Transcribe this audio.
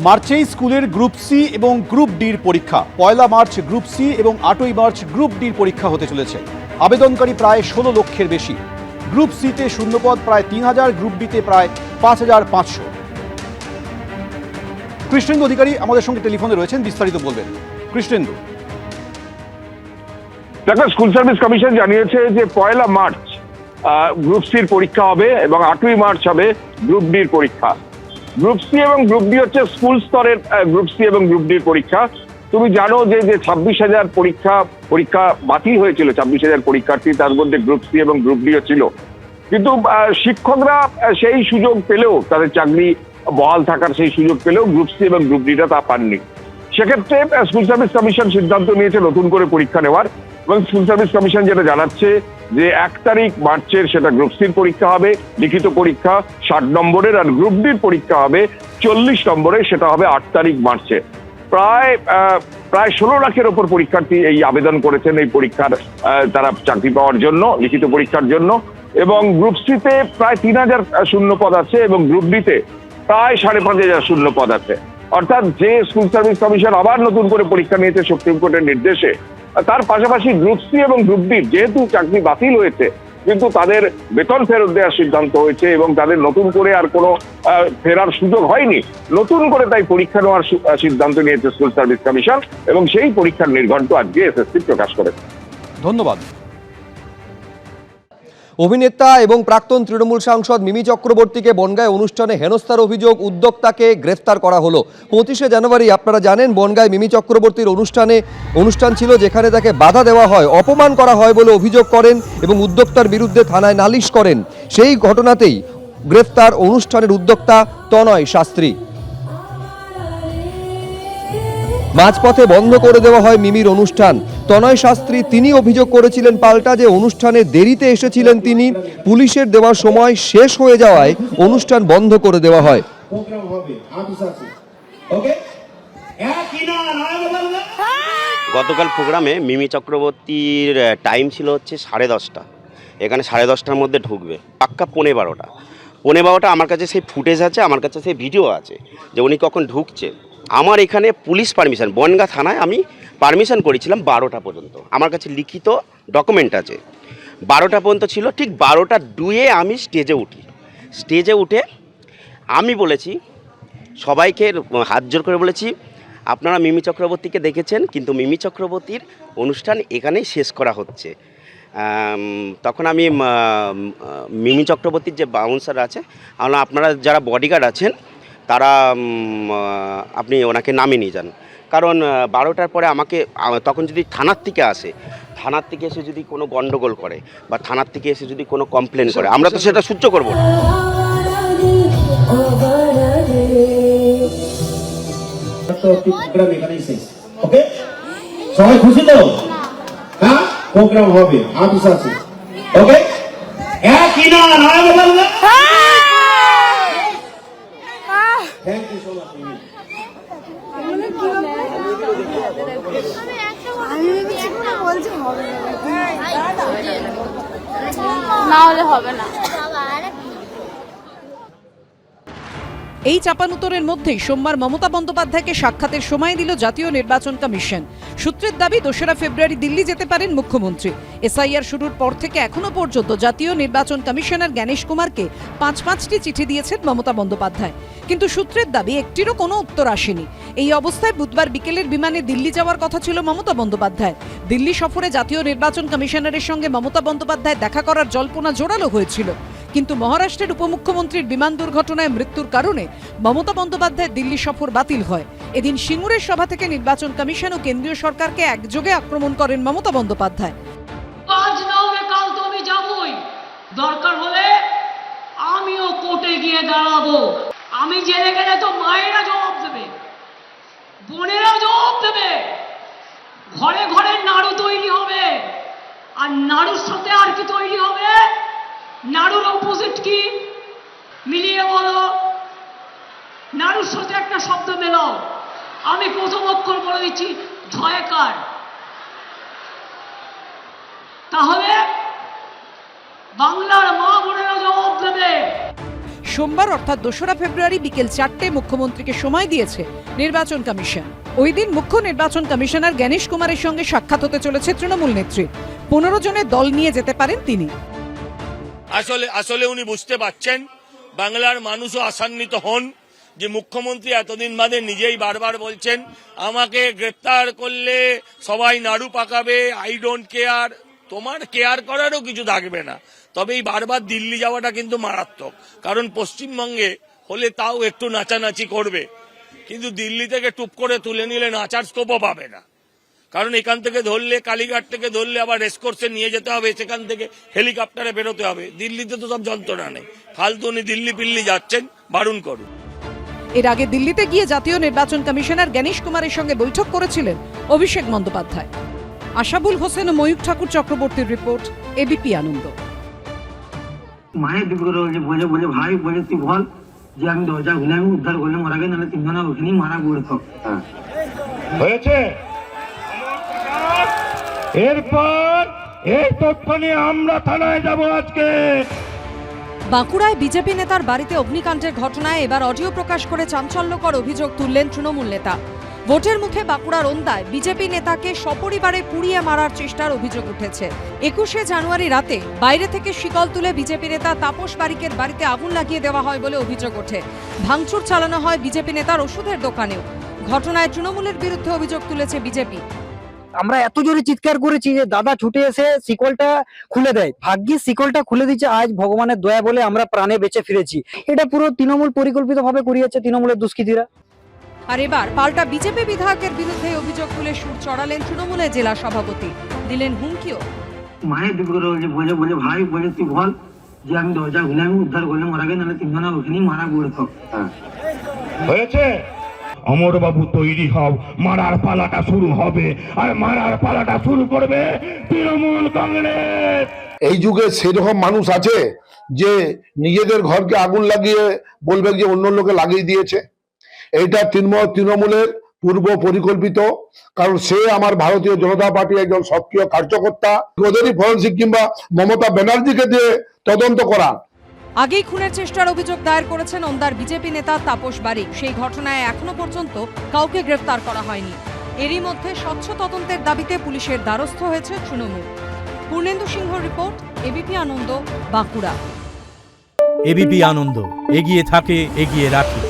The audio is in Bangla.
মার্চেই স্কুলের গ্রুপ সি এবং গ্রুপ ডির পরীক্ষা। 1 মার্চ গ্রুপ সি এবং 8 মার্চ গ্রুপ ডির পরীক্ষা হতে চলেছে। আবেদনকারী প্রায় 16 লক্ষের বেশি। গ্রুপ সিতে শূন্যপদ প্রায় 3000, গ্রুপ ডিতে প্রায় 5500। কৃষ্ণেন্দু অধিকারী আমাদের সঙ্গে টেলিফোনে রয়েছেন, বিস্তারিত বলবেন। কৃষ্ণেন্দু, দেখো, স্কুল সার্ভিস কমিশন জানিয়েছে যে 1 মার্চ গ্রুপ সির পরীক্ষা হবে এবং 8 মার্চ হবে গ্রুপ ডির পরীক্ষা। গ্রুপ সি এবং গ্রুপ ডি হচ্ছে স্কুল স্তরের গ্রুপ সি এবং গ্রুপ ডির পরীক্ষা। তুমি জানো যে 26,000 পরীক্ষা বাতিল হয়েছিল, 26,000 পরীক্ষার্থী, তার মধ্যে গ্রুপ সি এবং গ্রুপ ডিও ছিল। কিন্তু শিক্ষকরা সেই সুযোগ পেলেও, তাদের চাকরি বহাল থাকার সেই সুযোগ পেলেও গ্রুপ সি এবং গ্রুপ ডিটা তা পাননি। সেক্ষেত্রে স্কুল সার্ভিস কমিশন সিদ্ধান্ত নিয়েছে নতুন করে পরীক্ষা নেওয়ার। এবং স্কুল সার্ভিস কমিশন যেটা জানাচ্ছে যে 1 তারিখ মার্চের সেটা গ্রুপ সির পরীক্ষা হবে, লিখিত পরীক্ষা 60 নম্বরের, আর গ্রুপ ডির পরীক্ষা হবে 40 নম্বরের, সেটা হবে 8 তারিখ মার্চে। প্রায় 16 লাখের ওপর পরীক্ষার্থী এই আবেদন করেছেন এই পরীক্ষার, তারা চাকরি পাওয়ার জন্য, লিখিত পরীক্ষার জন্য। এবং গ্রুপ সিতে প্রায় 3000 শূন্যপদ আছে এবং গ্রুপ ডিতে প্রায় 5500 শূন্যপদ আছে। অর্থাৎ যে স্কুল সার্ভিস কমিশন আবার নতুন করে পরীক্ষা নিয়েছে সুপ্রিম কোর্টের নির্দেশে, তার পাশাপাশি গ্রুপ সি এবং গ্রুপ ডি যেহেতু চাকরি বাতিল হয়েছে, কিন্তু তাদের বেতন ফেরত দেওয়ার সিদ্ধান্ত হয়েছে এবং তাদের নতুন করে আর কোনো ফেরার সুযোগ হয়নি। নতুন করে তাই পরীক্ষা নেওয়ার সিদ্ধান্ত নিয়েছে স্কুল সার্ভিস কমিশন এবং সেই পরীক্ষার নির্ঘণ্ট আজকে এসএসসি প্রকাশ করেছে। ধন্যবাদ। অভিনেতা এবং প্রাক্তন তৃণমূল সাংসদ মিমি চক্রবর্তীকে বনগাঁয় অনুষ্ঠানে হেনস্থার অভিযোগ, উদ্যোক্তাকে গ্রেফতার করা হলো। 25শে জানুয়ারি আপনারা জানেন বনগাঁয় মিমি চক্রবর্তীর অনুষ্ঠান ছিল, যেখানে তাকে বাধা দেওয়া হয়, অপমান করা হয় বলে অভিযোগ করেন এবং উদ্যোক্তার বিরুদ্ধে থানায় নালিশ করেন। সেই ঘটনাতেই গ্রেফতার অনুষ্ঠানের উদ্যোক্তা তনয় শাস্ত্রী। মাঝপথে বন্ধ করে দেওয়া হয় মিমির অনুষ্ঠান। তনয় শাস্ত্রী তিনি অভিযোগ করেছিলেন পাল্টা যে অনুষ্ঠানে দেরিতে এসেছিলেন তিনি, পুলিশের দেওয়ার সময় শেষ হয়ে যাওয়ায় অনুষ্ঠান বন্ধ করে দেওয়া হয়। গতকাল প্রোগ্রামে মিমি চক্রবর্তীর টাইম ছিল হচ্ছে 10:30। এখানে 10:30টার মধ্যে ঢুকবে, পাক্কা 12:15। 12:15 আমার কাছে সেই ফুটেজ আছে, আমার কাছে সেই ভিডিও আছে যে উনি কখন ঢুকছে। আমার এখানে পুলিশ পারমিশন, বনগাঁ থানায় আমি পারমিশন করেছিলাম 12টা পর্যন্ত। আমার কাছে লিখিত ডকুমেন্ট আছে, 12টা পর্যন্ত ছিল। ঠিক 12:02 আমি স্টেজে উঠে আমি বলেছি সবাইকে, হাত জোর করে বলেছি, আপনারা মিমি চক্রবর্তীকে দেখেছেন, কিন্তু মিমি চক্রবর্তীর অনুষ্ঠান এখানেই শেষ করা হচ্ছে। তখন আমি মিমি চক্রবর্তীর যে বাউন্সার আছে, আপনারা যারা বডিগার্ড আছেন তারা আপনি ওনাকে নামিয়ে নিয়ে যান। কারণ 12টার পরে আমাকে তখন যদি থানার থেকে এসে যদি কোনো গন্ডগোল করে বা থানার থেকে এসে যদি কোনো কমপ্লেন করে, আমরা তো সেটা সহ্য করব না। সবাই খুশি তো? হ্যাঁ, প্রোগ্রাম হবে, আপিস আছে। ওকে, একই না নয় বললে। Thank you so much. না হলে হবে না। এই চাপানুতরের মধ্যেই সোমবার মমতা বন্দ্যোপাধ্যায়কে সাক্ষাতের সময় দিল জাতীয় নির্বাচন কমিশন। সূত্রের দাবি 2রা ফেব্রুয়ারি দিল্লি যেতে পারেন মুখ্যমন্ত্রী। এসআইআর শুরুর পর থেকে এখনো পর্যন্ত জাতীয় নির্বাচন কমিশনার জ্ঞানেশ কুমারকে 5টি চিঠি দিয়েছেন মমতা বন্দ্যোপাধ্যায়, কিন্তু সূত্রের দাবি একটিরও কোনো উত্তর আসেনি। এই অবস্থায় বুধবার বিকেলের বিমানে দিল্লি যাওয়ার কথা ছিল মমতা বন্দ্যোপাধ্যায়। দিল্লি সফরে জাতীয় নির্বাচন কমিশনারের সঙ্গে মমতা বন্দ্যোপাধ্যায় দেখা করার জল্পনা জোরালো হয়েছিল, কিন্তু মহারাষ্ট্রের উপমুখ্যমন্ত্রীর বিমান দুর্ঘটনায় মৃত্যুর কারণে মমতা বন্দ্যোপাধ্যায়ের দিল্লি সফর বাতিল হয়। এদিন সিঙ্গুরের সভা থেকে নির্বাচন কমিশন ও কেন্দ্রীয় সরকারকে একযোগে আক্রমণ করেন মমতা বন্দ্যোপাধ্যায়। আজ না হলে কাল তো আমি যাবই, দরকার হলে আমিও কোর্টে গিয়ে দাঁড়াবো। আমি জেলে গেলে তো মায়েরা জবাব দেবে, বোনেরা জবাব দেবে, ঘরে ঘরে নাড়ু তৈরি হবে। আর নাড়ুর সাথে আর কি তৈরি হবে? নাড়ুর অপোজিট কি? মিলিয়ে বলো। নাড়ুর সাথে একটা শব্দ মেলাও। আমি প্রথম অক্ষর বলে দিচ্ছি, ঝয়কার। তাহলে বাংলার মা বোনেরা জবাব দেবে। সোমবার অর্থাৎ 2রা ফেব্রুয়ারি বিকেল 4টে মুখ্যমন্ত্রীকে সময় দিয়েছে নির্বাচন কমিশন। ওই দিন মুখ্য নির্বাচন কমিশনার জ্ঞানেশ কুমারের সঙ্গে সাক্ষাৎ হতে চলেছে তৃণমূল নেত্রী। 15 জনের দল নিয়ে যেতে পারেন তিনি। আসলে উনি বুঝতে পারছেন, বাংলার মানুষও আশান্বিত হন যে মুখ্যমন্ত্রী এতদিন বাদে নিজেই বারবার বলছেন আমাকে গ্রেপ্তার করলে সবাই নাড়ু পাকাবে, আই ডোন্ট কেয়ার। তোমার কেয়ার করারও কিছু থাকবে না। তবে এই বারবার দিল্লি যাওয়াটা কিন্তু মারাত্মক, কারণ পশ্চিমবঙ্গে হলে তাও একটু নাচানাচি করবে, কিন্তু দিল্লি থেকে টুপ করে তুলে নিলে নাচার স্কোপও পাবে না। কারণ এখান থেকে ধরলে, কালীঘাট থেকে ধরলে আবার রেসকোর্সে নিয়ে যেতে হবে, সেখান থেকে হেলিকপ্টারে বেরোতে হবে। দিল্লিতে তো সব যন্ত্রণা নেই, ফালতু উনি দিল্লি পিল্লি যাচ্ছেন, বারণ করুন। এর আগে দিল্লিতে গিয়ে জাতীয় নির্বাচন কমিশনার জ্ঞানেশ কুমারের সঙ্গে বৈঠক করেছিলেন অভিষেক বন্দ্যোপাধ্যায়। আশাবুল হোসেন ও ময়ূর ঠাকুর চক্রবর্তীর রিপোর্ট, এবিপি আনন্দ। মায়ের বিপদ হয়েছে, বলে বলে ভাই বলে তুই বল যে আমি দরজা খুলে আমি উদ্ধার করলে মারা গে, নাহলে তিনজনা ওখানেই মারা পড়তো। হয়েছে। এরপর এই তথ্য নিয়ে আমরা থানায় যাব আজকে। বাঁকুড়ায় বিজেপি নেতার বাড়িতে অগ্নিকাণ্ডের ঘটনায় এবার অডিও প্রকাশ করে চাঞ্চল্যকর অভিযোগ তুললেন তৃণমূল নেতা। ভোটের মুখে বাঁকুড়ার ওন্দায় বিজেপি নেতাকে সপরিবারে পুড়িয়ে মারার চেষ্টার অভিযোগ উঠেছে। 21শে জানুয়ারি রাতে বাইরে থেকে শিকল তুলে বিজেপি নেতা তাপস বারিকের বাড়িতে আগুন লাগিয়ে দেওয়া হয় বলে অভিযোগ ওঠে। ভাঙচুর চালানো হয় বিজেপি নেতার ওষুধের দোকানেও। ঘটনায় তৃণমূলের বিরুদ্ধে অভিযোগ তুলেছে বিজেপি। আমরা এত জোরে চিৎকার করেছি যে দাদা ছুটে এসে শিকলটা খুলে দেয়। ভাগ্যিস শিকলটা খুলে দিচ্ছে, আজ ভগবানের দয়া বলে আমরা প্রাণে বেঁচে ফিরেছি। এটা পুরো তৃণমূল পরিকল্পিতভাবে করিয়েছে তৃণমূলের দুষ্কৃতীরা। আর এবার পাল্টা বিজেপি বিধায়কের বিরুদ্ধে অভিযোগ তুলে সুর চড়ালেন তৃণমূলের জেলা সভাপতি, দিলেন হুমকিও। মায়ের বিপদ হয়েছে, বলে বলে ভাই বলে তুই বল যে আমি দরজা খুলে আমি উদ্ধার করলে মারা গে, নাহলে তিনজনা ওখানেই মারা পড়তো। হয়েছে। অমরবাবু তৈরি হও, মারার পালাটা শুরু হবে, আর মারার পালাটা শুরু করবে তৃণমূল কংগ্রেস। এই যুগে সেরকম মানুষ আছে যে নিজেদের ঘরকে আগুন লাগিয়ে বলবে যে অন্য লোকে লাগিয়ে দিয়েছে? এইটা তৃণমূলের পূর্ব পরিকল্পিত, কারণ সে আমার ভারতীয় জনতা পার্টির একজন সক্রিয় কার্যকর্তা। ওদেরই ফরেনসিক কিংবা মমতা ব্যানার্জিকে দিয়ে তদন্ত করা। আগেই খুনের চেষ্টার অভিযোগ দায়ের করেছেন ওন্দার বিজেপি নেতা তাপস বারিক। সেই ঘটনায় এখনো পর্যন্ত কাউকে গ্রেফতার করা হয়নি। এরই মধ্যে স্বচ্ছ তদন্তের দাবিতে পুলিশের দ্বারস্থ হয়েছে তৃণমূল। পূর্ণেন্দু সিংহ রিপোর্ট, এবিপি আনন্দ, বাঁকুড়া। এবিপি আনন্দ, এগিয়ে থাকে, এগিয়ে রাখে।